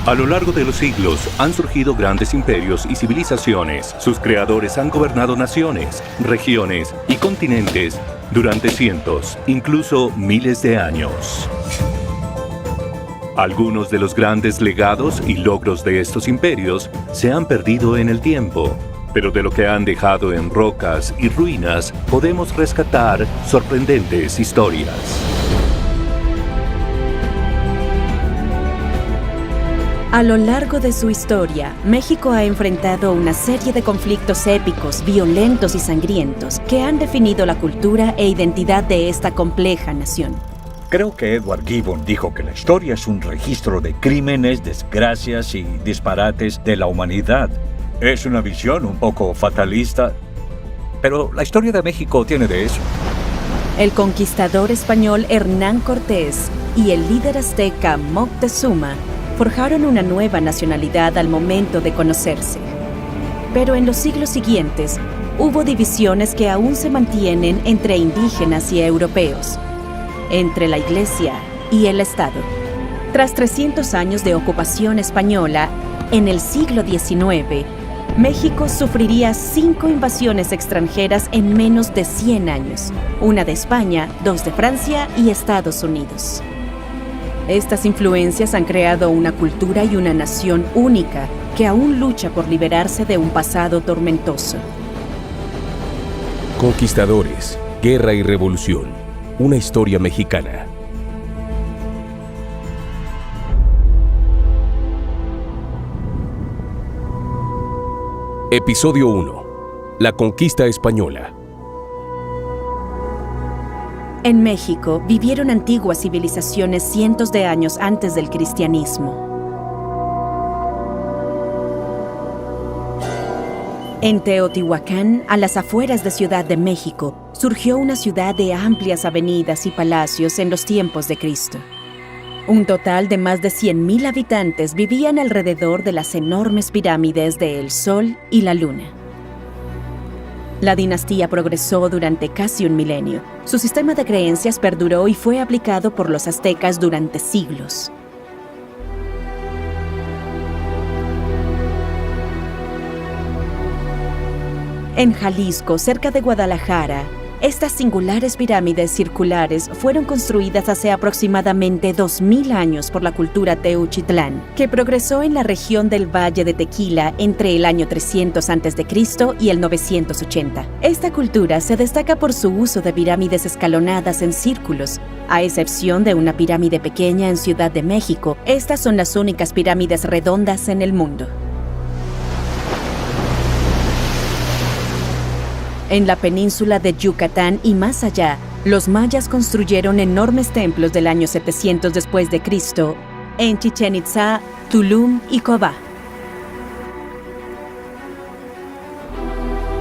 A lo largo de los siglos han surgido grandes imperios y civilizaciones. Sus creadores han gobernado naciones, regiones y continentes durante cientos, incluso miles de años. Algunos de los grandes legados y logros de estos imperios se han perdido en el tiempo, pero de lo que han dejado en rocas y ruinas podemos rescatar sorprendentes historias. A lo largo de su historia, México ha enfrentado una serie de conflictos épicos, violentos y sangrientos que han definido la cultura e identidad de esta compleja nación. Creo que Edward Gibbon dijo que la historia es un registro de crímenes, desgracias y disparates de la humanidad. Es una visión un poco fatalista, pero la historia de México tiene de eso. El conquistador español Hernán Cortés y el líder azteca Moctezuma forjaron una nueva nacionalidad al momento de conocerse. Pero en los siglos siguientes, hubo divisiones que aún se mantienen entre indígenas y europeos, entre la Iglesia y el Estado. Tras 300 años de ocupación española, en el siglo XIX, México sufriría 5 invasiones extranjeras en menos de 100 años, una de España, 2 de Francia y Estados Unidos. Estas influencias han creado una cultura y una nación única que aún lucha por liberarse de un pasado tormentoso. Conquistadores, guerra y revolución. Una historia mexicana. Episodio 1. La conquista española. En México vivieron antiguas civilizaciones cientos de años antes del cristianismo. En Teotihuacán, a las afueras de Ciudad de México, surgió una ciudad de amplias avenidas y palacios en los tiempos de Cristo. Un total de más de 100,000 habitantes vivían alrededor de las enormes pirámides de El Sol y la Luna. La dinastía progresó durante casi un milenio. Su sistema de creencias perduró y fue aplicado por los aztecas durante siglos. En Jalisco, cerca de Guadalajara, estas singulares pirámides circulares fueron construidas hace aproximadamente 2000 años por la cultura Teuchitlán, que progresó en la región del Valle de Tequila entre el año 300 a.C. y el 980. Esta cultura se destaca por su uso de pirámides escalonadas en círculos. A excepción de una pirámide pequeña en Ciudad de México, estas son las únicas pirámides redondas en el mundo. En la península de Yucatán y más allá, los mayas construyeron enormes templos del año 700 después de Cristo en Chichén Itzá, Tulum y Cobá.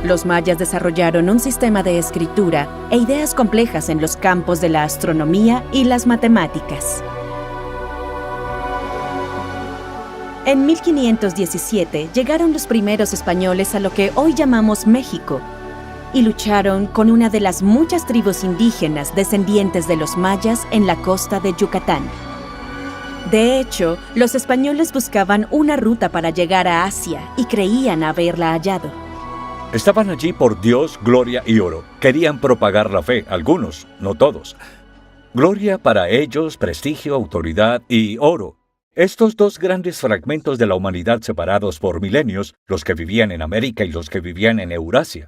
Los mayas desarrollaron un sistema de escritura e ideas complejas en los campos de la astronomía y las matemáticas. En 1517 llegaron los primeros españoles a lo que hoy llamamos México, y lucharon con una de las muchas tribus indígenas descendientes de los mayas en la costa de Yucatán. De hecho, los españoles buscaban una ruta para llegar a Asia y creían haberla hallado. Estaban allí por Dios, gloria y oro. Querían propagar la fe, algunos, no todos. Gloria para ellos, prestigio, autoridad y oro. Estos dos grandes fragmentos de la humanidad separados por milenios, los que vivían en América y los que vivían en Eurasia.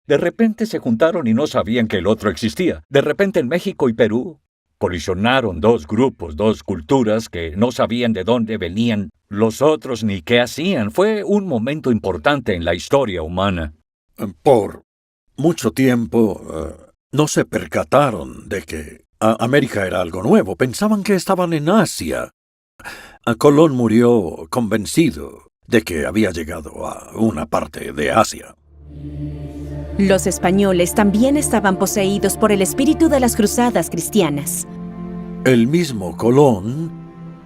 De repente se juntaron y no sabían que el otro existía. De repente en México y Perú colisionaron dos grupos, dos culturas que no sabían de dónde venían los otros ni qué hacían. Fue un momento importante en la historia humana. Por mucho tiempo no se percataron de que América era algo nuevo. Pensaban que estaban en Asia. Colón murió convencido de que había llegado a una parte de Asia. Los españoles también estaban poseídos por el espíritu de las cruzadas cristianas. El mismo Colón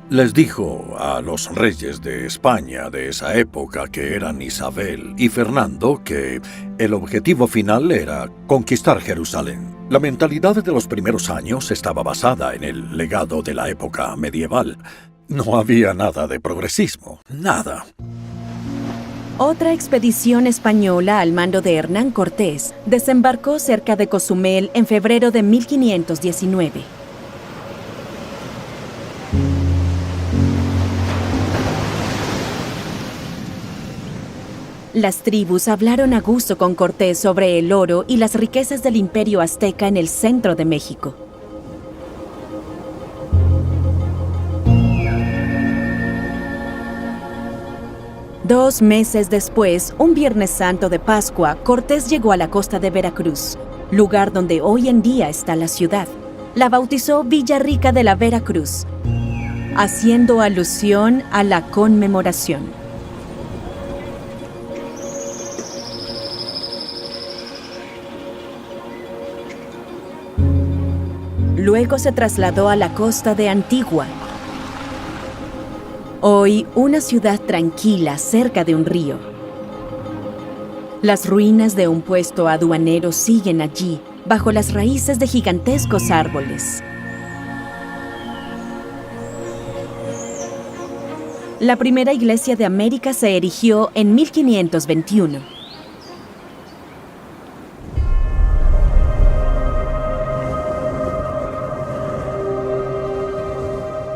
les dijo a los reyes de España de esa época, que eran Isabel y Fernando, que el objetivo final era conquistar Jerusalén. La mentalidad de los primeros años estaba basada en el legado de la época medieval. No había nada de progresismo, nada. Otra expedición española al mando de Hernán Cortés desembarcó cerca de Cozumel en febrero de 1519. Las tribus hablaron a gusto con Cortés sobre el oro y las riquezas del imperio azteca en el centro de México. Dos meses después, un Viernes Santo de Pascua, Cortés llegó a la costa de Veracruz, lugar donde hoy en día está la ciudad. La bautizó Villa Rica de la Veracruz, haciendo alusión a la conmemoración. Luego se trasladó a la costa de Antigua, hoy una ciudad tranquila cerca de un río. Las ruinas de un puesto aduanero siguen allí, bajo las raíces de gigantescos árboles. La primera iglesia de América se erigió en 1521.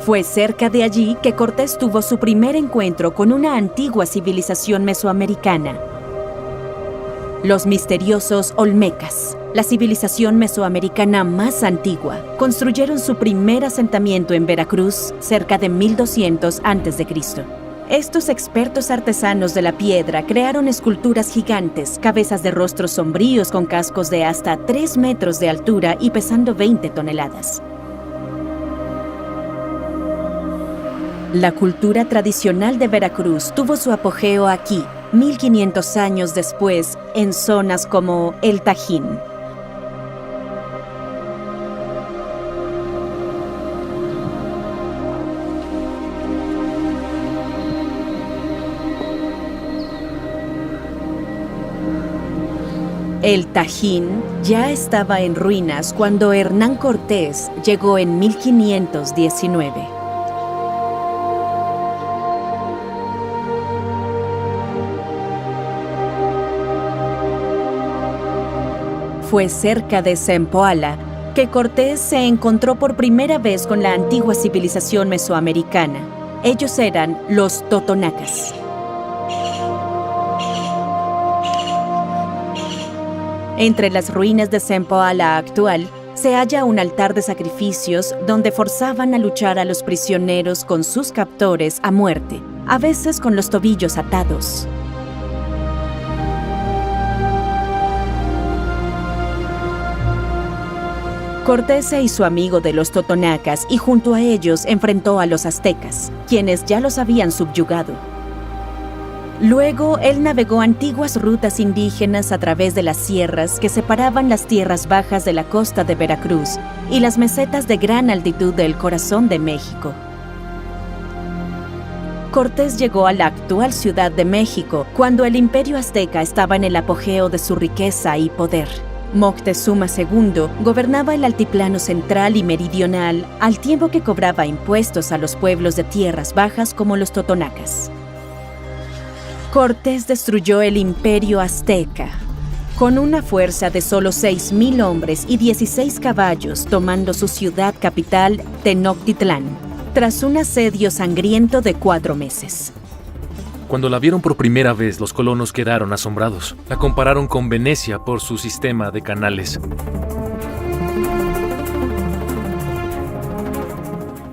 Fue cerca de allí que Cortés tuvo su primer encuentro con una antigua civilización mesoamericana, los misteriosos Olmecas, la civilización mesoamericana más antigua. Construyeron su primer asentamiento en Veracruz cerca de 1200 a.C. Estos expertos artesanos de la piedra crearon esculturas gigantes, cabezas de rostros sombríos con cascos de hasta 3 metros de altura y pesando 20 toneladas. La cultura tradicional de Veracruz tuvo su apogeo aquí, 1500 años después, en zonas como El Tajín. El Tajín ya estaba en ruinas cuando Hernán Cortés llegó en 1519. Fue cerca de Zempoala que Cortés se encontró por primera vez con la antigua civilización mesoamericana. Ellos eran los totonacas. Entre las ruinas de Zempoala actual se halla un altar de sacrificios donde forzaban a luchar a los prisioneros con sus captores a muerte, a veces con los tobillos atados. Cortés se hizo amigo de los totonacas y junto a ellos enfrentó a los aztecas, quienes ya los habían subyugado. Luego, él navegó antiguas rutas indígenas a través de las sierras que separaban las tierras bajas de la costa de Veracruz y las mesetas de gran altitud del corazón de México. Cortés llegó a la actual Ciudad de México cuando el Imperio Azteca estaba en el apogeo de su riqueza y poder. Moctezuma II gobernaba el altiplano central y meridional al tiempo que cobraba impuestos a los pueblos de tierras bajas como los totonacas. Cortés destruyó el imperio azteca con una fuerza de solo 6,000 hombres y 16 caballos, tomando su ciudad capital, Tenochtitlán, tras un asedio sangriento de 4 meses. Cuando la vieron por primera vez, los colonos quedaron asombrados. La compararon con Venecia por su sistema de canales.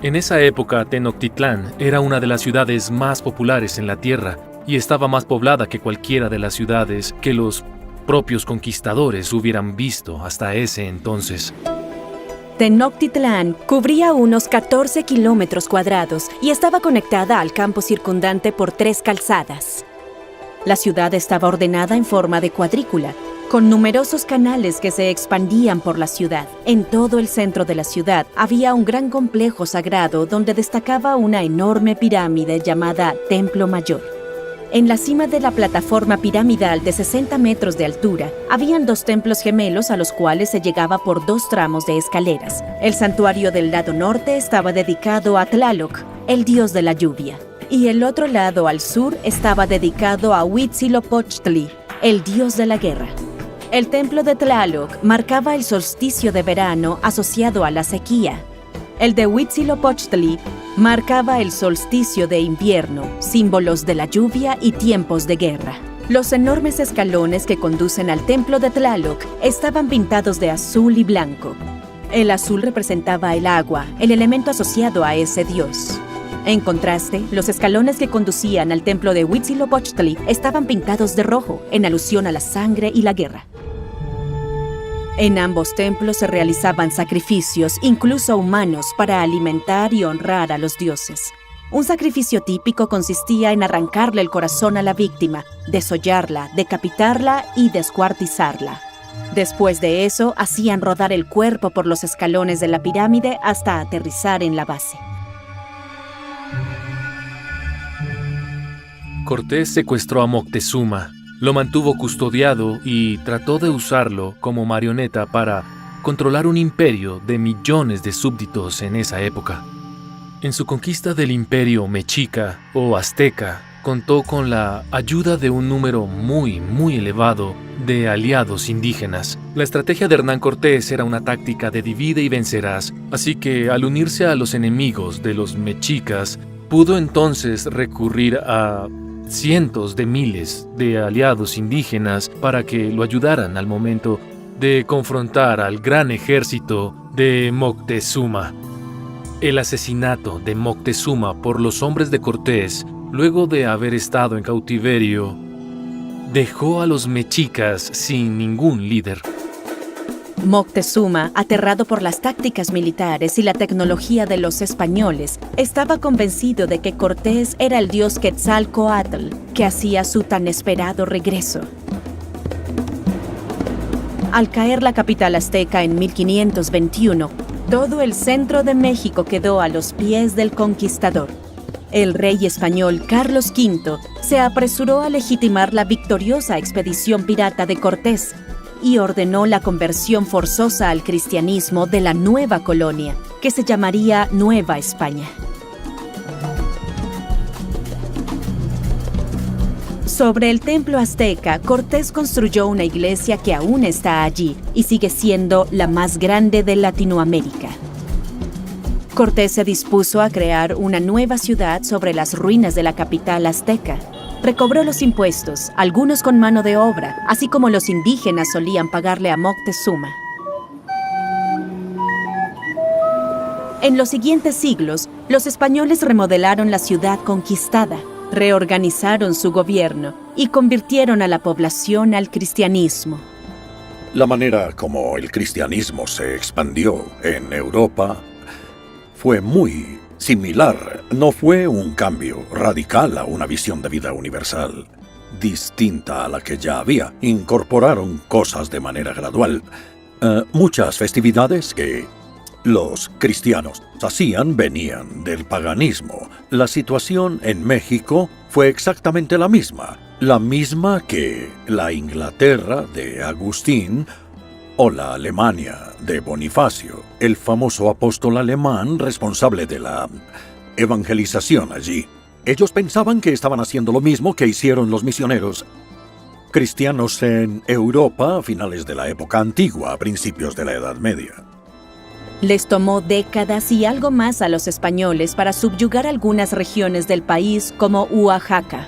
En esa época, Tenochtitlán era una de las ciudades más populares en la tierra y estaba más poblada que cualquiera de las ciudades que los propios conquistadores hubieran visto hasta ese entonces. Tenochtitlán cubría unos 14 kilómetros cuadrados y estaba conectada al campo circundante por 3 calzadas. La ciudad estaba ordenada en forma de cuadrícula, con numerosos canales que se expandían por la ciudad. En todo el centro de la ciudad había un gran complejo sagrado donde destacaba una enorme pirámide llamada Templo Mayor. En la cima de la plataforma piramidal de 60 metros de altura, habían 2 templos gemelos a los cuales se llegaba por 2 tramos de escaleras. El santuario del lado norte estaba dedicado a Tlaloc el dios de la lluvia, y el otro lado al sur estaba dedicado a Huitzilopochtli, el dios de la guerra. El templo de Tlaloc marcaba el solsticio de verano asociado a la sequía. El de Huitzilopochtli marcaba el solsticio de invierno, símbolos de la lluvia y tiempos de guerra. Los enormes escalones que conducen al templo de Tlaloc estaban pintados de azul y blanco. El azul representaba el agua, el elemento asociado a ese dios. En contraste, los escalones que conducían al templo de Huitzilopochtli estaban pintados de rojo, en alusión a la sangre y la guerra. En ambos templos se realizaban sacrificios, incluso humanos, para alimentar y honrar a los dioses. Un sacrificio típico consistía en arrancarle el corazón a la víctima, desollarla, decapitarla y descuartizarla. Después de eso, hacían rodar el cuerpo por los escalones de la pirámide hasta aterrizar en la base. Cortés secuestró a Moctezuma, lo mantuvo custodiado y trató de usarlo como marioneta para controlar un imperio de millones de súbditos en esa época. En su conquista del imperio mexica o azteca, contó con la ayuda de un número muy elevado de aliados indígenas. La estrategia de Hernán Cortés era una táctica de divide y vencerás, así que al unirse a los enemigos de los mexicas, pudo entonces recurrir a cientos de miles de aliados indígenas para que lo ayudaran al momento de confrontar al gran ejército de Moctezuma. El asesinato de Moctezuma por los hombres de Cortés, luego de haber estado en cautiverio, dejó a los mexicas sin ningún líder. Moctezuma, aterrado por las tácticas militares y la tecnología de los españoles, estaba convencido de que Cortés era el dios Quetzalcóatl, que hacía su tan esperado regreso. Al caer la capital azteca en 1521, todo el centro de México quedó a los pies del conquistador. El rey español Carlos V se apresuró a legitimar la victoriosa expedición pirata de Cortés y ordenó la conversión forzosa al cristianismo de la nueva colonia, que se llamaría Nueva España. Sobre el templo azteca, Cortés construyó una iglesia que aún está allí y sigue siendo la más grande de Latinoamérica. Cortés se dispuso a crear una nueva ciudad sobre las ruinas de la capital azteca. Recobró los impuestos, algunos con mano de obra, así como los indígenas solían pagarle a Moctezuma. En los siguientes siglos, los españoles remodelaron la ciudad conquistada, reorganizaron su gobierno y convirtieron a la población al cristianismo. La manera como el cristianismo se expandió en Europa fue muy similar. No fue un cambio radical a una visión de vida universal, distinta a la que ya había. Incorporaron cosas de manera gradual. Muchas festividades que los cristianos hacían venían del paganismo. La situación en México fue exactamente la misma que la Inglaterra de Agustín o la Alemania de Bonifacio, el famoso apóstol alemán responsable de la evangelización allí. Ellos pensaban que estaban haciendo lo mismo que hicieron los misioneros cristianos en Europa a finales de la época antigua, a principios de la Edad Media. Les tomó décadas y algo más a los españoles para subyugar algunas regiones del país como Oaxaca.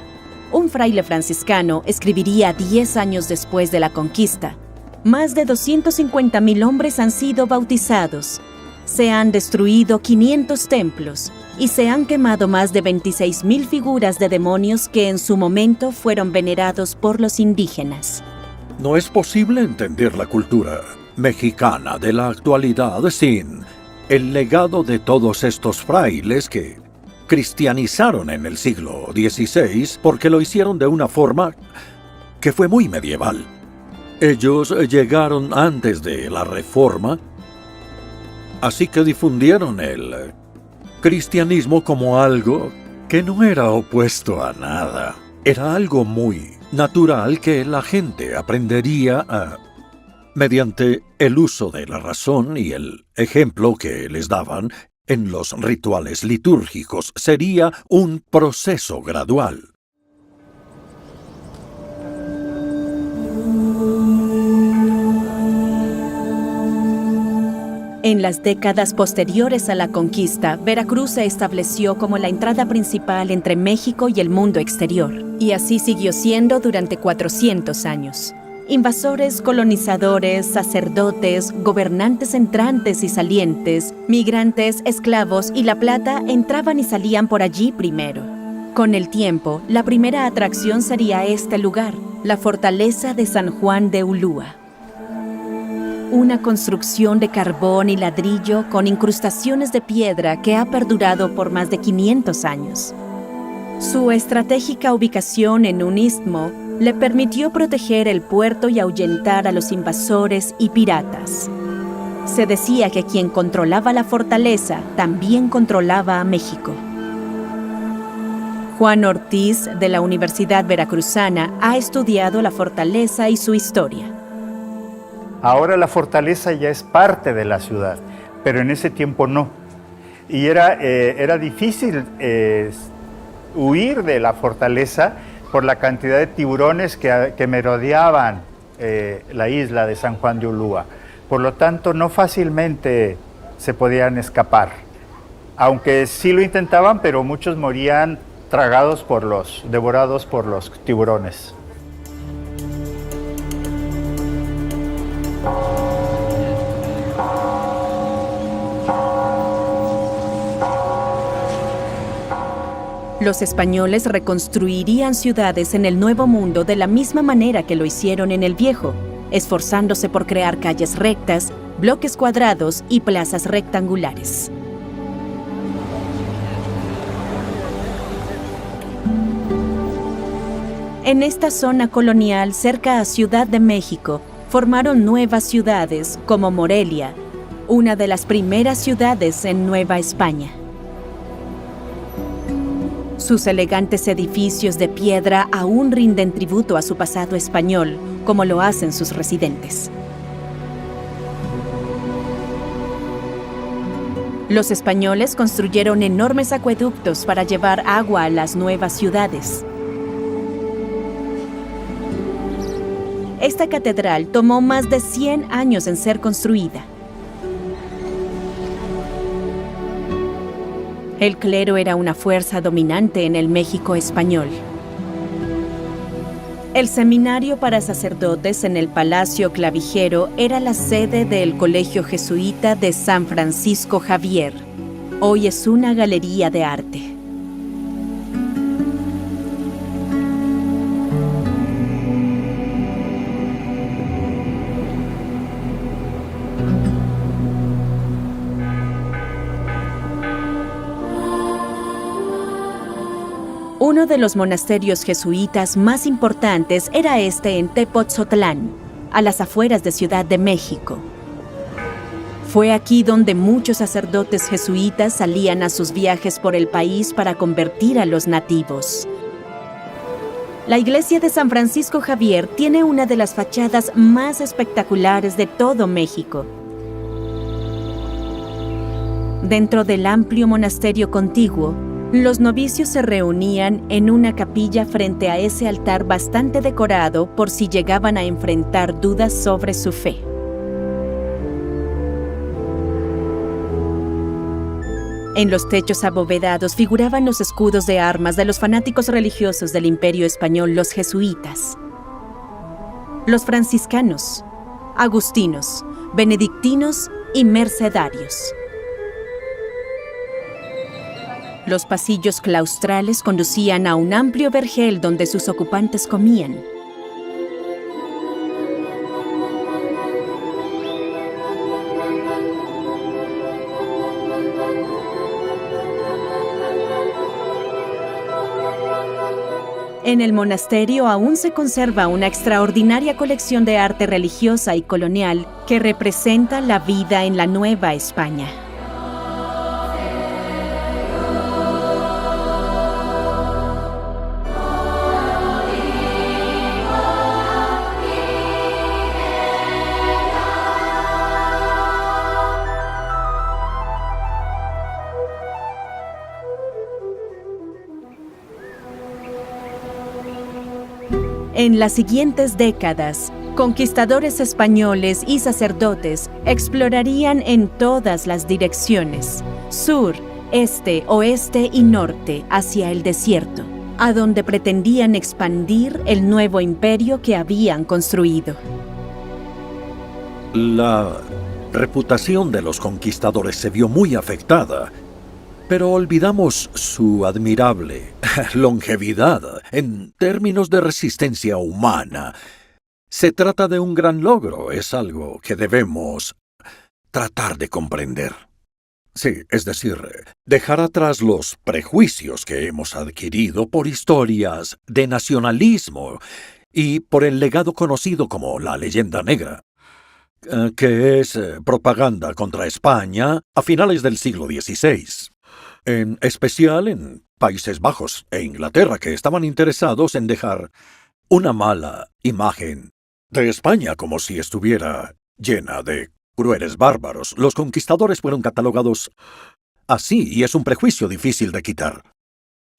Un fraile franciscano escribiría 10 años después de la conquista: más de 250,000 hombres han sido bautizados, se han destruido 500 templos y se han quemado más de 26,000 figuras de demonios que en su momento fueron venerados por los indígenas. No es posible entender la cultura mexicana de la actualidad sin el legado de todos estos frailes que cristianizaron en el siglo XVI, porque lo hicieron de una forma que fue muy medieval. Ellos llegaron antes de la Reforma, así que difundieron el cristianismo como algo que no era opuesto a nada. Era algo muy natural que la gente aprendería mediante el uso de la razón y el ejemplo que les daban en los rituales litúrgicos. Sería un proceso gradual. En las décadas posteriores a la conquista, Veracruz se estableció como la entrada principal entre México y el mundo exterior, y así siguió siendo durante 400 años. Invasores, colonizadores, sacerdotes, gobernantes entrantes y salientes, migrantes, esclavos y la plata entraban y salían por allí primero. Con el tiempo, la primera atracción sería este lugar, la fortaleza de San Juan de Ulúa. Una construcción de carbón y ladrillo con incrustaciones de piedra que ha perdurado por más de 500 años. Su estratégica ubicación en un istmo le permitió proteger el puerto y ahuyentar a los invasores y piratas. Se decía que quien controlaba la fortaleza también controlaba a México. Juan Ortiz, de la Universidad Veracruzana, ha estudiado la fortaleza y su historia. Ahora la fortaleza ya es parte de la ciudad, pero en ese tiempo no. Y era difícil huir de la fortaleza por la cantidad de tiburones que merodeaban la isla de San Juan de Ulúa. Por lo tanto, no fácilmente se podían escapar. Aunque sí lo intentaban, pero muchos morían devorados por los tiburones. Los españoles reconstruirían ciudades en el Nuevo Mundo de la misma manera que lo hicieron en el Viejo, esforzándose por crear calles rectas, bloques cuadrados y plazas rectangulares. En esta zona colonial cerca a Ciudad de México, formaron nuevas ciudades como Morelia, una de las primeras ciudades en Nueva España. Sus elegantes edificios de piedra aún rinden tributo a su pasado español, como lo hacen sus residentes. Los españoles construyeron enormes acueductos para llevar agua a las nuevas ciudades. Esta catedral tomó más de 100 años en ser construida. El clero era una fuerza dominante en el México español. El seminario para sacerdotes en el Palacio Clavijero era la sede del Colegio Jesuita de San Francisco Javier. Hoy es una galería de arte. Uno de los monasterios jesuitas más importantes era este en Tepotzotlán, a las afueras de Ciudad de México. Fue aquí donde muchos sacerdotes jesuitas salían a sus viajes por el país para convertir a los nativos. La iglesia de San Francisco Javier tiene una de las fachadas más espectaculares de todo México. Dentro del amplio monasterio contiguo, los novicios se reunían en una capilla frente a ese altar bastante decorado por si llegaban a enfrentar dudas sobre su fe. En los techos abovedados figuraban los escudos de armas de los fanáticos religiosos del Imperio Español, los jesuitas, los franciscanos, agustinos, benedictinos y mercedarios. Los pasillos claustrales conducían a un amplio vergel donde sus ocupantes comían. En el monasterio aún se conserva una extraordinaria colección de arte religiosa y colonial que representa la vida en la Nueva España. En las siguientes décadas, conquistadores españoles y sacerdotes explorarían en todas las direcciones, sur, este, oeste y norte, hacia el desierto, a donde pretendían expandir el nuevo imperio que habían construido. La reputación de los conquistadores se vio muy afectada, pero olvidamos su admirable longevidad en términos de resistencia humana. Se trata de un gran logro, es algo que debemos tratar de comprender. Sí, es decir, dejar atrás los prejuicios que hemos adquirido por historias de nacionalismo y por el legado conocido como la leyenda negra, que es propaganda contra España a finales del siglo XVI. En especial en Países Bajos e Inglaterra, que estaban interesados en dejar una mala imagen de España como si estuviera llena de crueles bárbaros. Los conquistadores fueron catalogados así y es un prejuicio difícil de quitar.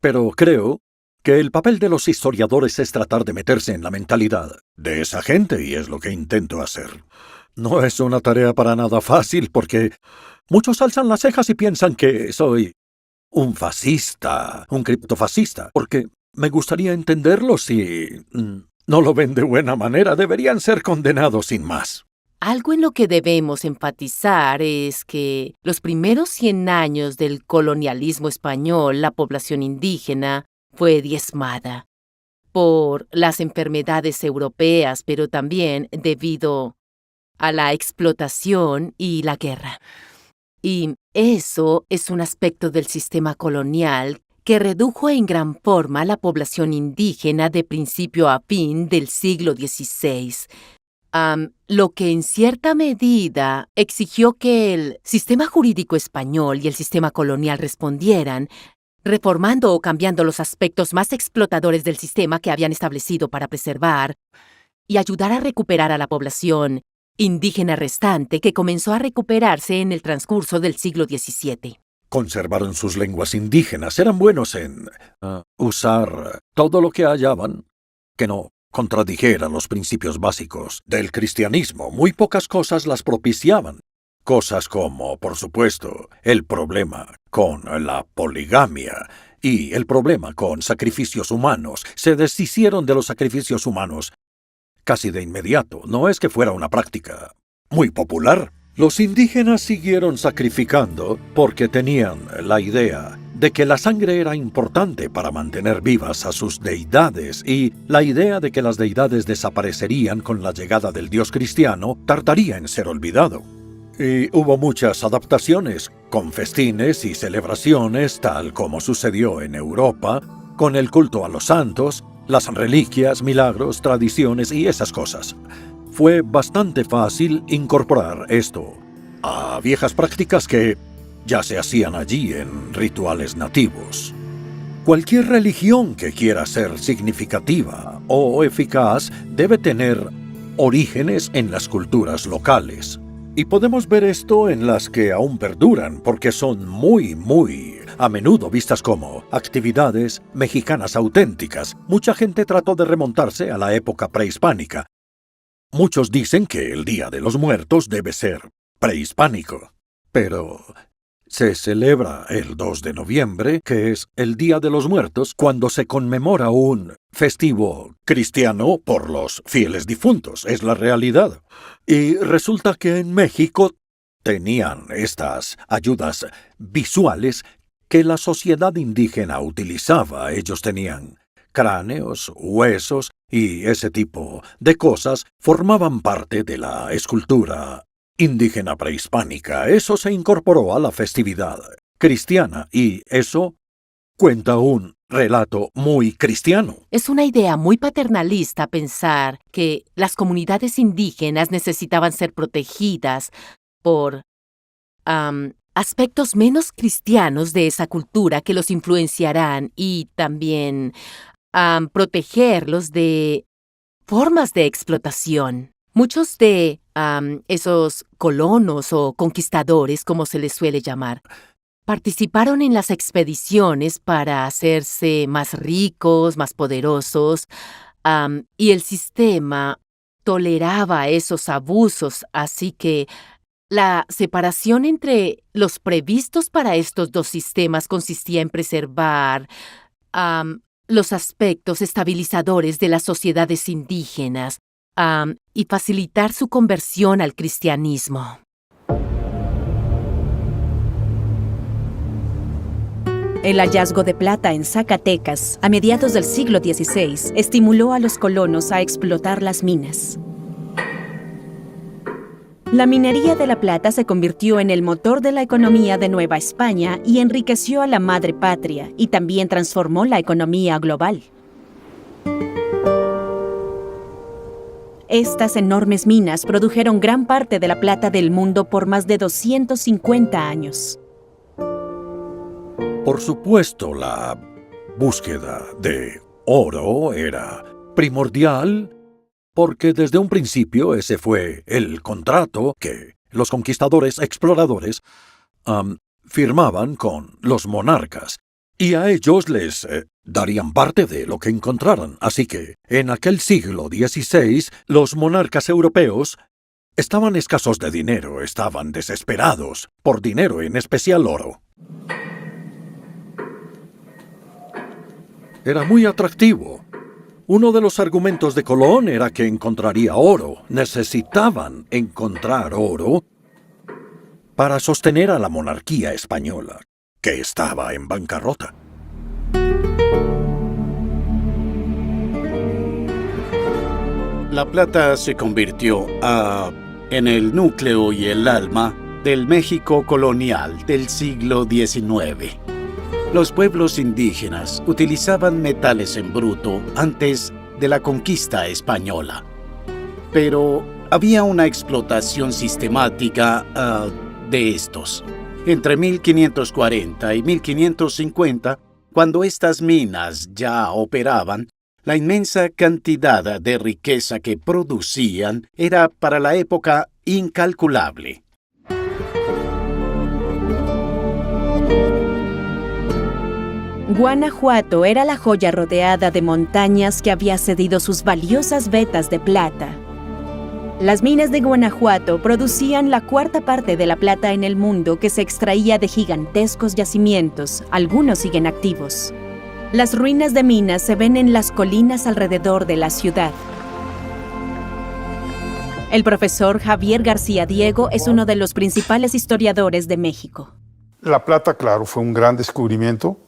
Pero creo que el papel de los historiadores es tratar de meterse en la mentalidad de esa gente y es lo que intento hacer. No es una tarea para nada fácil porque muchos alzan las cejas y piensan que soy un fascista, un criptofascista, porque me gustaría entenderlo si no lo ven de buena manera. Deberían ser condenados sin más. Algo en lo que debemos enfatizar es que los primeros 100 años del colonialismo español, la población indígena fue diezmada por las enfermedades europeas, pero también debido a la explotación y la guerra. Y eso es un aspecto del sistema colonial que redujo en gran forma la población indígena de principio a fin del siglo XVI. Lo que en cierta medida exigió que el sistema jurídico español y el sistema colonial respondieran, reformando o cambiando los aspectos más explotadores del sistema que habían establecido para preservar y ayudar a recuperar a la población indígena restante que comenzó a recuperarse en el transcurso del siglo XVII. Conservaron sus lenguas indígenas, eran buenos en usar todo lo que hallaban que no contradijera los principios básicos del cristianismo. Muy pocas cosas las propiciaban. Cosas como, por supuesto, el problema con la poligamia y el problema con sacrificios humanos. Se deshicieron de los sacrificios humanos casi de inmediato. No es que fuera una práctica muy popular. Los indígenas siguieron sacrificando porque tenían la idea de que la sangre era importante para mantener vivas a sus deidades y la idea de que las deidades desaparecerían con la llegada del Dios cristiano tardaría en ser olvidado. Y hubo muchas adaptaciones, con festines y celebraciones, tal como sucedió en Europa, con el culto a los santos, las reliquias, milagros, tradiciones y esas cosas. Fue bastante fácil incorporar esto a viejas prácticas que ya se hacían allí en rituales nativos. Cualquier religión que quiera ser significativa o eficaz debe tener orígenes en las culturas locales. Y podemos ver esto en las que aún perduran, porque son muy a menudo vistas como actividades mexicanas auténticas. Mucha gente trató de remontarse a la época prehispánica. Muchos dicen que el Día de los Muertos debe ser prehispánico, pero se celebra el 2 de noviembre, que es el Día de los Muertos, cuando se conmemora un festivo cristiano por los fieles difuntos. Es la realidad. Y resulta que en México tenían estas ayudas visuales que la sociedad indígena utilizaba. Ellos tenían cráneos, huesos y ese tipo de cosas formaban parte de la escultura indígena prehispánica. Eso se incorporó a la festividad cristiana y eso cuenta un relato muy cristiano. Es una idea muy paternalista pensar que las comunidades indígenas necesitaban ser protegidas por aspectos menos cristianos de esa cultura que los influenciarán y también protegerlos de formas de explotación. Muchos de esos colonos o conquistadores, como se les suele llamar, participaron en las expediciones para hacerse más ricos, más poderosos, y el sistema toleraba esos abusos, así que la separación entre los previstos para estos dos sistemas consistía en preservar los aspectos estabilizadores de las sociedades indígenas y facilitar su conversión al cristianismo. El hallazgo de plata en Zacatecas, a mediados del siglo XVI, estimuló a los colonos a explotar las minas. La minería de la plata se convirtió en el motor de la economía de Nueva España y enriqueció a la madre patria, y también transformó la economía global. Estas enormes minas produjeron gran parte de la plata del mundo por más de 250 años. Por supuesto, la búsqueda de oro era primordial porque desde un principio ese fue el contrato que los conquistadores exploradores firmaban con los monarcas, y a ellos les darían parte de lo que encontraran. Así que en aquel siglo XVI los monarcas europeos estaban escasos de dinero, estaban desesperados por dinero, en especial oro. Era muy atractivo. Uno de los argumentos de Colón era que encontraría oro. Necesitaban encontrar oro para sostener a la monarquía española, que estaba en bancarrota. La plata se convirtió en el núcleo y el alma del México colonial del siglo XIX. Los pueblos indígenas utilizaban metales en bruto antes de la conquista española, pero había una explotación sistemática de estos. Entre 1540 y 1550, cuando estas minas ya operaban, la inmensa cantidad de riqueza que producían era para la época incalculable. Guanajuato era la joya rodeada de montañas que había cedido sus valiosas vetas de plata. Las minas de Guanajuato producían la cuarta parte de la plata en el mundo que se extraía de gigantescos yacimientos, algunos siguen activos. Las ruinas de minas se ven en las colinas alrededor de la ciudad. El profesor Javier García Diego es uno de los principales historiadores de México. La plata, claro, fue un gran descubrimiento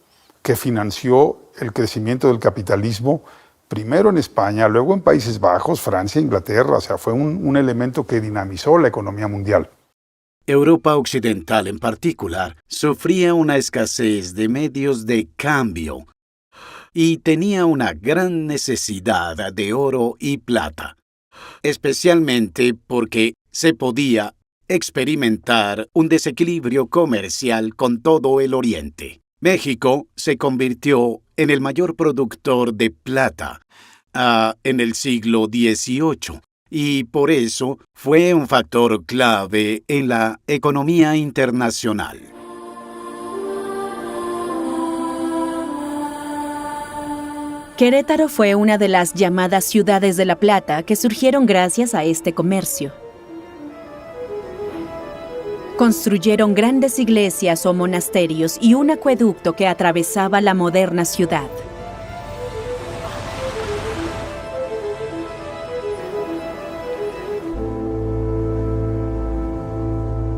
que financió el crecimiento del capitalismo, primero en España, luego en Países Bajos, Francia, Inglaterra. O sea, fue un elemento que dinamizó la economía mundial. Europa Occidental, en particular, sufría una escasez de medios de cambio y tenía una gran necesidad de oro y plata, especialmente porque se podía experimentar un desequilibrio comercial con todo el Oriente. México se convirtió en el mayor productor de plata en el siglo XVIII y por eso fue un factor clave en la economía internacional. Querétaro fue una de las llamadas ciudades de la plata que surgieron gracias a este comercio. Construyeron grandes iglesias o monasterios y un acueducto que atravesaba la moderna ciudad.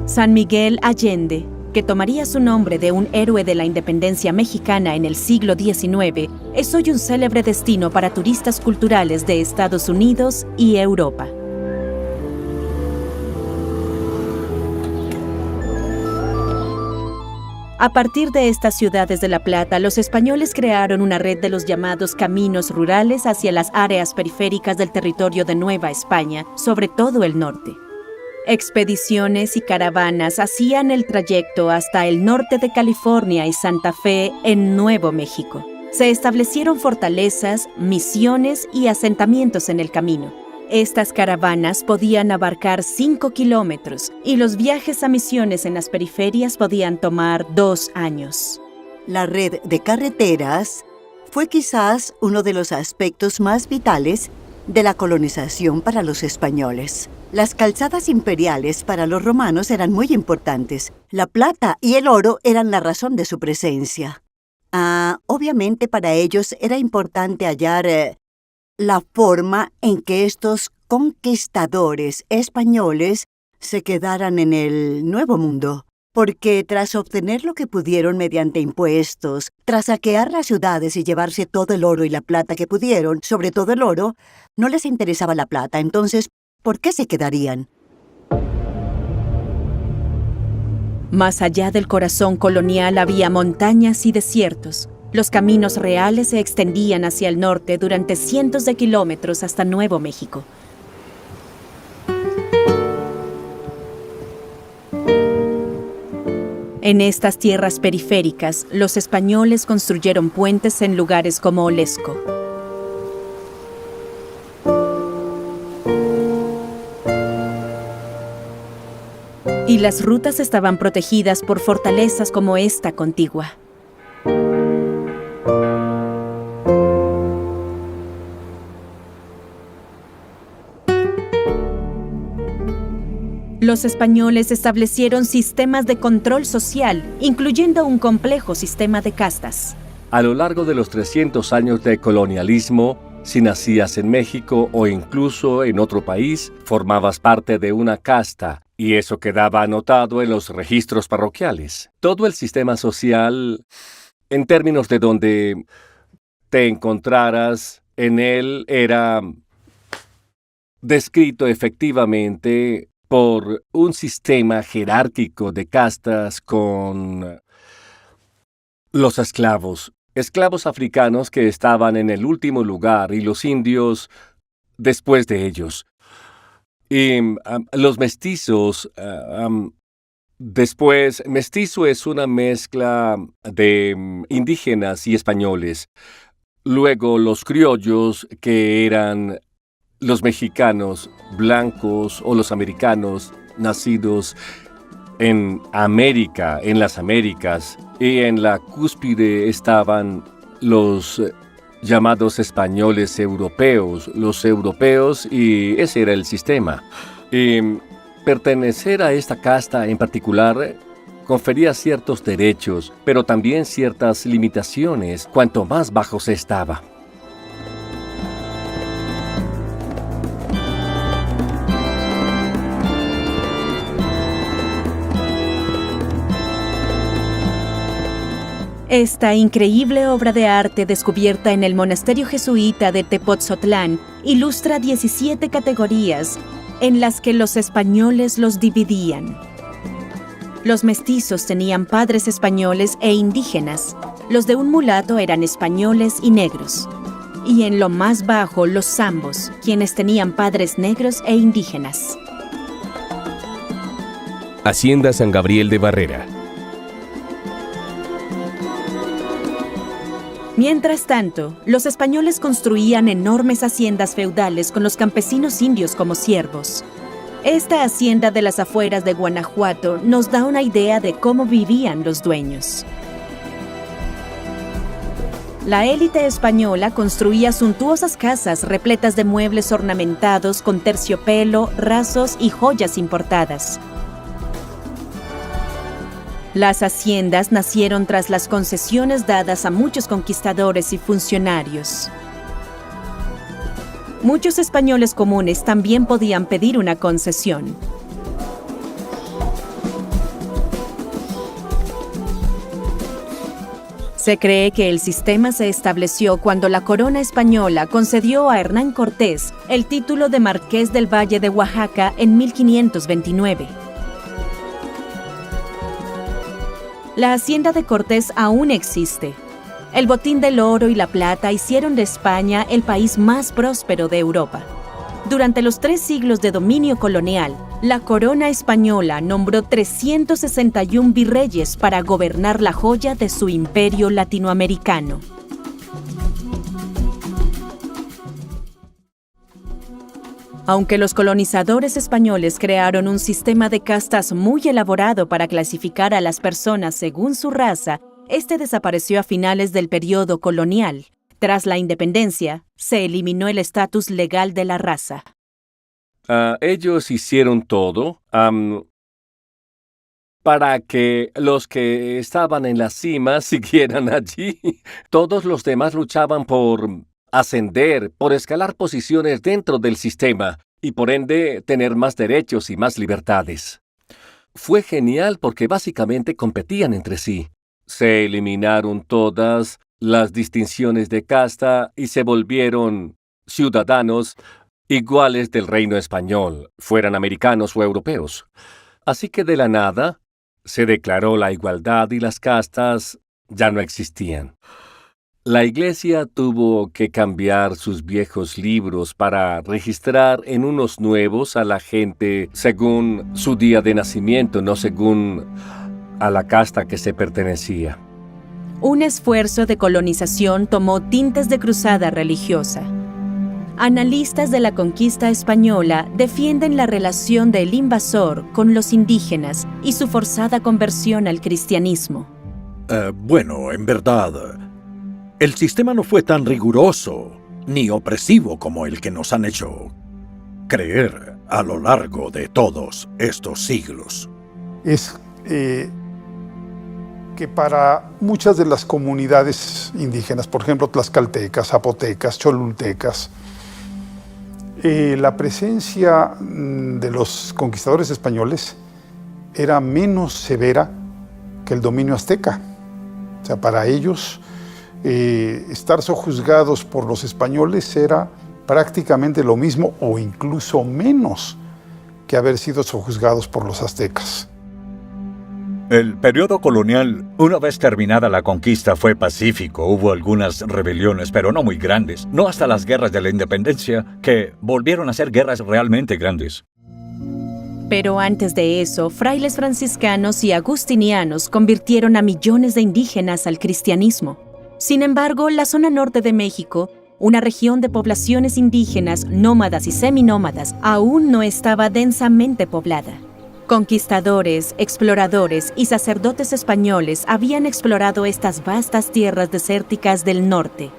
San Miguel Allende, que tomaría su nombre de un héroe de la independencia mexicana en el siglo XIX, es hoy un célebre destino para turistas culturales de Estados Unidos y Europa. A partir de estas ciudades de La Plata, los españoles crearon una red de los llamados caminos rurales hacia las áreas periféricas del territorio de Nueva España, sobre todo el norte. Expediciones y caravanas hacían el trayecto hasta el norte de California y Santa Fe en Nuevo México. Se establecieron fortalezas, misiones y asentamientos en el camino. Estas caravanas podían abarcar 5 kilómetros y los viajes a misiones en las periferias podían tomar 2 años. La red de carreteras fue quizás uno de los aspectos más vitales de la colonización para los españoles. Las calzadas imperiales para los romanos eran muy importantes. La plata y el oro eran la razón de su presencia. Obviamente para ellos era importante hallar la forma en que estos conquistadores españoles se quedaran en el Nuevo Mundo, porque tras obtener lo que pudieron mediante impuestos, tras saquear las ciudades y llevarse todo el oro y la plata que pudieron, sobre todo el oro, no les interesaba la plata. Entonces, ¿por qué se quedarían? Más allá del corazón colonial había montañas y desiertos. Los caminos reales se extendían hacia el norte durante cientos de kilómetros hasta Nuevo México. En estas tierras periféricas, los españoles construyeron puentes en lugares como Olesco. Y las rutas estaban protegidas por fortalezas como esta contigua. Los españoles establecieron sistemas de control social, incluyendo un complejo sistema de castas. A lo largo de los 300 años de colonialismo, si nacías en México o incluso en otro país, formabas parte de una casta, y eso quedaba anotado en los registros parroquiales. Todo el sistema social, en términos de donde te encontraras en él, era descrito efectivamente por un sistema jerárquico de castas con los esclavos africanos que estaban en el último lugar y los indios después de ellos. Y los mestizos, después, mestizo es una mezcla de indígenas y españoles. Luego los criollos, que eran los mexicanos blancos o los americanos nacidos en América, en las Américas, y en la cúspide estaban los llamados españoles europeos, los europeos, y ese era el sistema. Y pertenecer a esta casta en particular confería ciertos derechos, pero también ciertas limitaciones cuanto más bajo se estaba. Esta increíble obra de arte descubierta en el monasterio jesuita de Tepoztlán ilustra 17 categorías en las que los españoles los dividían. Los mestizos tenían padres españoles e indígenas. Los de un mulato eran españoles y negros. Y en lo más bajo, los zambos, quienes tenían padres negros e indígenas. Hacienda San Gabriel de Barrera. Mientras tanto, los españoles construían enormes haciendas feudales con los campesinos indios como siervos. Esta hacienda de las afueras de Guanajuato nos da una idea de cómo vivían los dueños. La élite española construía suntuosas casas repletas de muebles ornamentados con terciopelo, rasos y joyas importadas. Las haciendas nacieron tras las concesiones dadas a muchos conquistadores y funcionarios. Muchos españoles comunes también podían pedir una concesión. Se cree que el sistema se estableció cuando la corona española concedió a Hernán Cortés el título de Marqués del Valle de Oaxaca en 1529. La hacienda de Cortés aún existe. El botín del oro y la plata hicieron de España el país más próspero de Europa. Durante los 3 siglos de dominio colonial, la corona española nombró 361 virreyes para gobernar la joya de su imperio latinoamericano. Aunque los colonizadores españoles crearon un sistema de castas muy elaborado para clasificar a las personas según su raza, este desapareció a finales del periodo colonial, Tras la independencia, se eliminó el estatus legal de la raza. Ellos hicieron todo para que los que estaban en la cima siguieran allí. Todos los demás luchaban por ascender, por escalar posiciones dentro del sistema y por ende tener más derechos y más libertades. Fue genial porque básicamente competían entre sí. Se eliminaron todas las distinciones de casta y se volvieron ciudadanos iguales del reino español, fueran americanos o europeos. Así que de la nada se declaró la igualdad y las castas ya no existían. La Iglesia tuvo que cambiar sus viejos libros para registrar en unos nuevos a la gente según su día de nacimiento, no según a la casta que se pertenecía. Un esfuerzo de colonización tomó tintes de cruzada religiosa. Analistas de la conquista española defienden la relación del invasor con los indígenas y su forzada conversión al cristianismo. Bueno, en verdad, el sistema no fue tan riguroso ni opresivo como el que nos han hecho creer a lo largo de todos estos siglos. Es que para muchas de las comunidades indígenas, por ejemplo, tlaxcaltecas, zapotecas, cholultecas, la presencia de los conquistadores españoles era menos severa que el dominio azteca. O sea, para ellos, estar sojuzgados por los españoles era prácticamente lo mismo o incluso menos que haber sido sojuzgados por los aztecas. El periodo colonial, una vez terminada la conquista, fue pacífico. Hubo algunas rebeliones, pero no muy grandes. No hasta las guerras de la independencia, que volvieron a ser guerras realmente grandes. Pero antes de eso, frailes franciscanos y agustinianos convirtieron a millones de indígenas al cristianismo. Sin embargo, la zona norte de México, una región de poblaciones indígenas, nómadas y seminómadas, aún no estaba densamente poblada. Conquistadores, exploradores y sacerdotes españoles habían explorado estas vastas tierras desérticas del norte.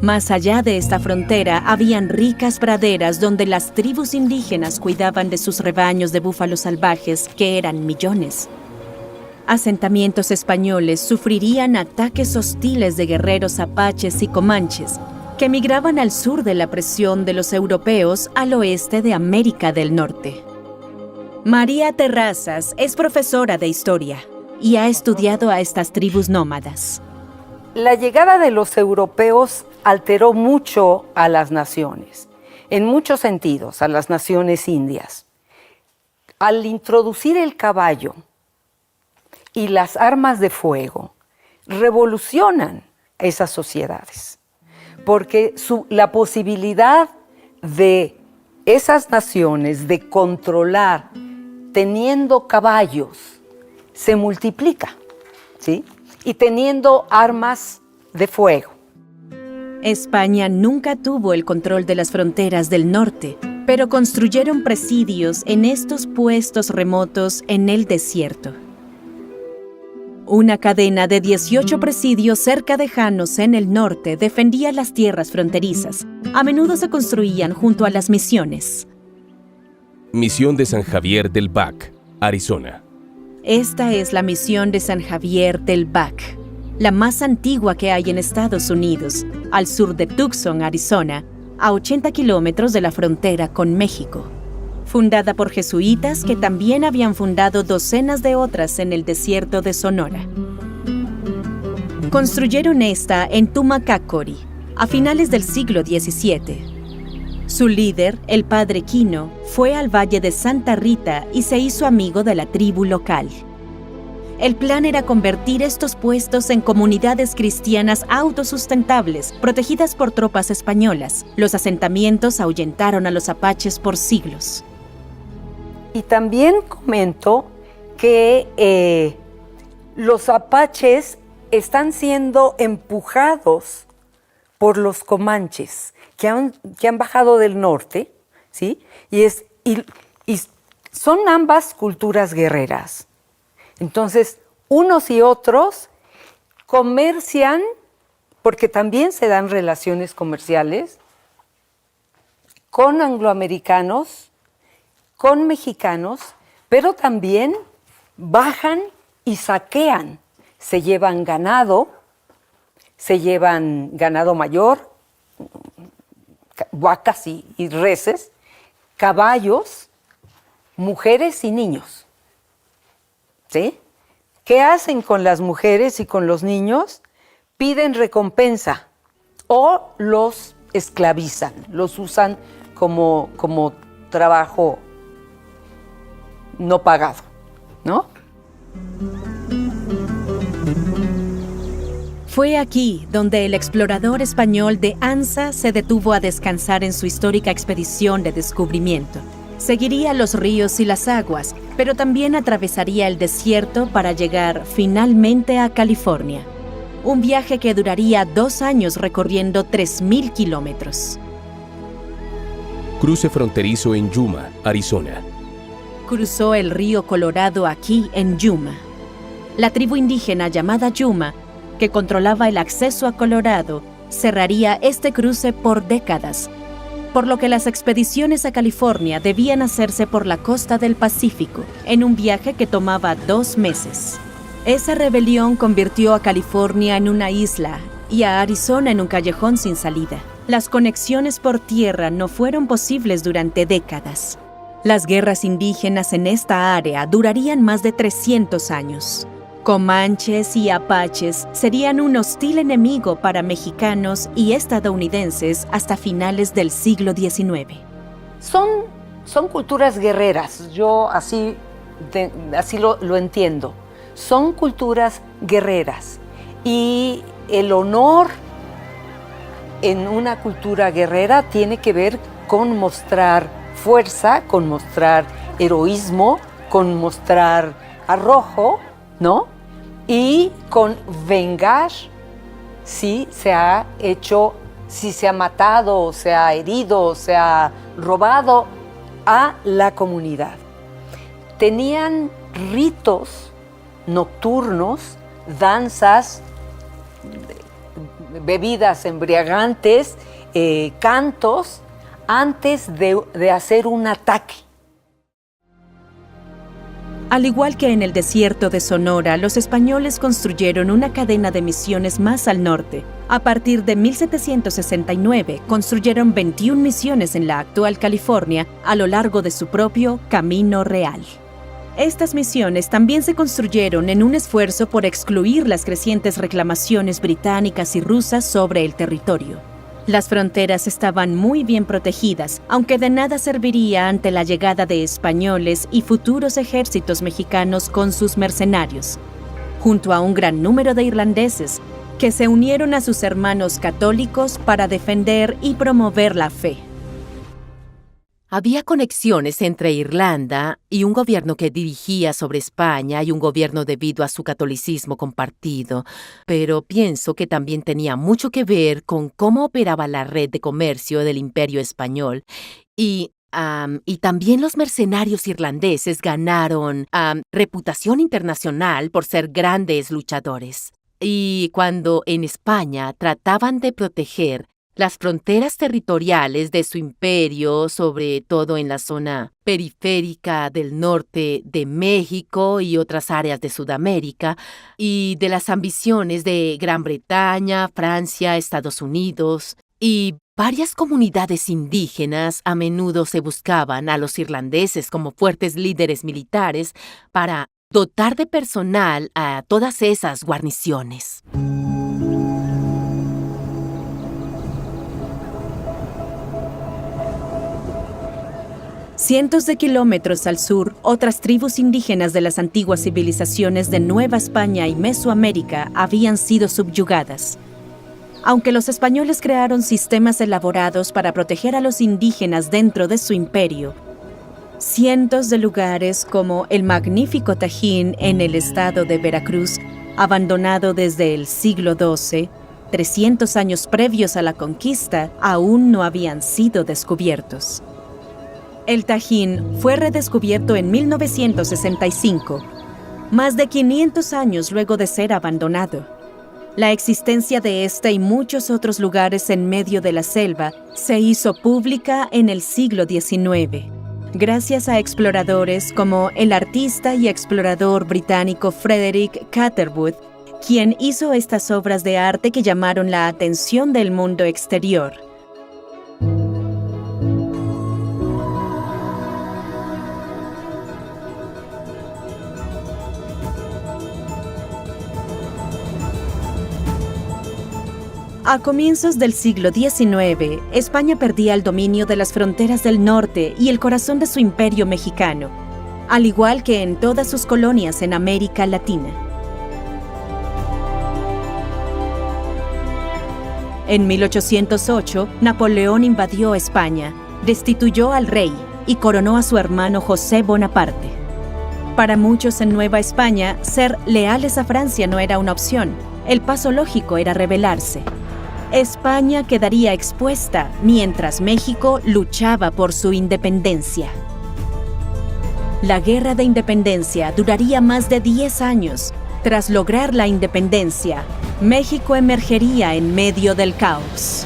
Más allá de esta frontera, habían ricas praderas donde las tribus indígenas cuidaban de sus rebaños de búfalos salvajes, que eran millones. Asentamientos españoles sufrirían ataques hostiles de guerreros apaches y comanches, que migraban al sur de la presión de los europeos al oeste de América del Norte. María Terrazas es profesora de historia y ha estudiado a estas tribus nómadas. La llegada de los europeos alteró mucho a las naciones, en muchos sentidos, a las naciones indias. Al introducir el caballo y las armas de fuego, revolucionan esas sociedades, porque la posibilidad de esas naciones de controlar teniendo caballos se multiplica, ¿sí? Y teniendo armas de fuego. España nunca tuvo el control de las fronteras del norte, pero construyeron presidios en estos puestos remotos en el desierto. Una cadena de 18 presidios cerca de Janos en el norte defendía las tierras fronterizas. A menudo se construían junto a las misiones. Misión de San Javier del Bac, Arizona. Esta es la misión de San Javier del Bac, la más antigua que hay en Estados Unidos, al sur de Tucson, Arizona, a 80 kilómetros de la frontera con México. Fundada por jesuitas que también habían fundado docenas de otras en el desierto de Sonora. Construyeron esta en Tumacacori, a finales del siglo XVII. Su líder, el padre Quino, fue al valle de Santa Rita y se hizo amigo de la tribu local. El plan era convertir estos puestos en comunidades cristianas autosustentables, protegidas por tropas españolas. Los asentamientos ahuyentaron a los apaches por siglos. Y también comento que los apaches están siendo empujados por los comanches, que han bajado del norte, ¿sí? Y son ambas culturas guerreras. Entonces, unos y otros comercian porque también se dan relaciones comerciales con angloamericanos, con mexicanos, pero también bajan y saquean. Se llevan ganado mayor, vacas y reses, caballos, mujeres y niños. ¿Sí? ¿Qué hacen con las mujeres y con los niños? Piden recompensa o los esclavizan, los usan como trabajo no pagado, ¿no? Fue aquí donde el explorador español de Anza se detuvo a descansar en su histórica expedición de descubrimiento. Seguiría los ríos y las aguas, pero también atravesaría el desierto para llegar finalmente a California. Un viaje que duraría 2 años recorriendo 3.000 kilómetros. Cruce fronterizo en Yuma, Arizona. Cruzó el río Colorado aquí en Yuma. La tribu indígena llamada Yuma, que controlaba el acceso a Colorado, cerraría este cruce por décadas, por lo que las expediciones a California debían hacerse por la costa del Pacífico, en un viaje que tomaba 2 meses. Esa rebelión convirtió a California en una isla y a Arizona en un callejón sin salida. Las conexiones por tierra no fueron posibles durante décadas. Las guerras indígenas en esta área durarían más de 300 años. Comanches y apaches serían un hostil enemigo para mexicanos y estadounidenses hasta finales del siglo XIX. Son culturas guerreras, yo así lo entiendo. Son culturas guerreras y el honor en una cultura guerrera tiene que ver con mostrar fuerza, con mostrar heroísmo, con mostrar arrojo, ¿no? Y con vengar si se ha matado, o se ha herido, o se ha robado a la comunidad. Tenían ritos nocturnos, danzas, bebidas embriagantes, cantos, antes de hacer un ataque. Al igual que en el desierto de Sonora, los españoles construyeron una cadena de misiones más al norte. A partir de 1769, construyeron 21 misiones en la actual California a lo largo de su propio Camino Real. Estas misiones también se construyeron en un esfuerzo por excluir las crecientes reclamaciones británicas y rusas sobre el territorio. Las fronteras estaban muy bien protegidas, aunque de nada serviría ante la llegada de españoles y futuros ejércitos mexicanos con sus mercenarios, junto a un gran número de irlandeses que se unieron a sus hermanos católicos para defender y promover la fe. Había conexiones entre Irlanda y un gobierno que dirigía sobre España y un gobierno debido a su catolicismo compartido, pero pienso que también tenía mucho que ver con cómo operaba la red de comercio del Imperio Español y también los mercenarios irlandeses ganaron reputación internacional por ser grandes luchadores. Y cuando en España trataban de proteger las fronteras territoriales de su imperio, sobre todo en la zona periférica del norte de México y otras áreas de Sudamérica, y de las ambiciones de Gran Bretaña, Francia, Estados Unidos, y varias comunidades indígenas a menudo se buscaban a los irlandeses como fuertes líderes militares para dotar de personal a todas esas guarniciones. Cientos de kilómetros al sur, otras tribus indígenas de las antiguas civilizaciones de Nueva España y Mesoamérica habían sido subyugadas. Aunque los españoles crearon sistemas elaborados para proteger a los indígenas dentro de su imperio, cientos de lugares como el magnífico Tajín en el estado de Veracruz, abandonado desde el siglo XII, 300 años previos a la conquista, aún no habían sido descubiertos. El Tajín fue redescubierto en 1965, más de 500 años luego de ser abandonado. La existencia de este y muchos otros lugares en medio de la selva se hizo pública en el siglo XIX, gracias a exploradores como el artista y explorador británico Frederick Catherwood, quien hizo estas obras de arte que llamaron la atención del mundo exterior. A comienzos del siglo XIX, España perdía el dominio de las fronteras del norte y el corazón de su imperio mexicano, al igual que en todas sus colonias en América Latina. En 1808, Napoleón invadió España, destituyó al rey y coronó a su hermano José Bonaparte. Para muchos en Nueva España, ser leales a Francia no era una opción. El paso lógico era rebelarse. España quedaría expuesta mientras México luchaba por su independencia. La Guerra de Independencia duraría más de 10 años. Tras lograr la independencia, México emergería en medio del caos.